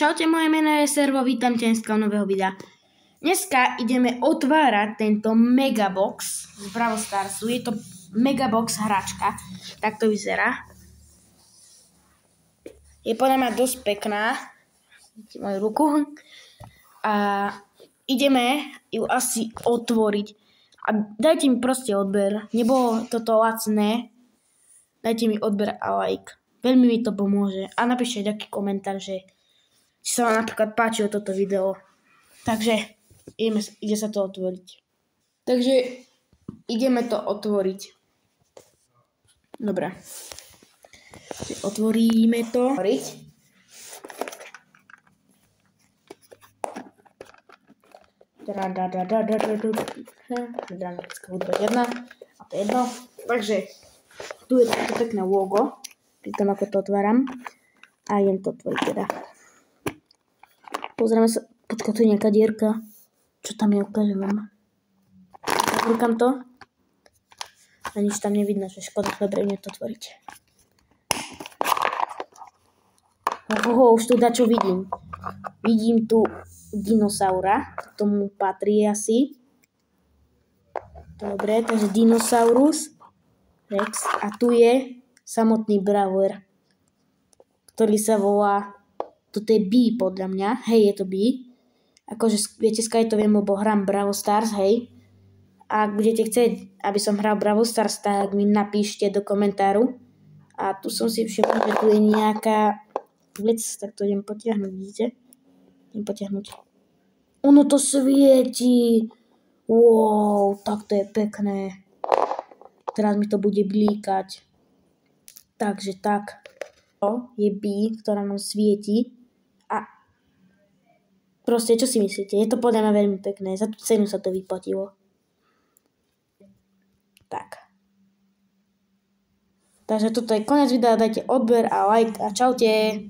čaute, moje meno je Servo, vítam ťa dneska u nového videa. Dneska ideme otvárať tento Megabox z Brawl Starsu. Je to Megabox hračka, tak to vyzerá. Je podľa mňa dosť pekná. Vidíte moju ruku. A ideme ju asi otvoriť. A dajte mi proste odber. Nebolo toto lacné. Dajte mi odber a like. Veľmi mi to pomôže. A napíšte nejaký komentár, že či sa vám napríklad páčilo toto video. Takže ide sa to otvoriť. Takže ideme to otvoriť. Dobre. Otvoríme to. Dramatická hudba 1. A to je jedno. Takže tu je také pekné logo. Pri tom, ako to otváram. A idem to otvoriť teda. Pozrieme sa. Počkaj, tu je nejaká dierka. Čo tam je, ukážem vám. Zavrkam to. A nič tam nevidno, že škoda. Dobre, idem to otvoriť. Už tu dačo vidím. Vidím tu dinosaura. To tomu patrí asi. Dobre, takže dinosaurus Rex. A tu je samotný Brawler, ktorý sa volá, toto je Bee podľa mňa, hej, je to Bee. Akože viete, skaj to viem, lebo hrám Brawl Stars, hej. A ak budete chcieť, aby som hral Brawl Stars, tak mi napíšte do komentáru. A tu som si všimol, že tu je nejaká vec, tak to idem potiahnuť, vidíte? Idem potiahnuť. Ono to svieti. Wow, tak to je pekné. Teraz mi to bude blíkať. Takže tak. To je Bee, ktorá nám svieti. A proste, čo si myslíte? Je to podľa mňa veľmi pekné. Za tú cenu sa to vyplatilo. Tak. Takže toto je koniec videa. Dajte odber a like a čaute.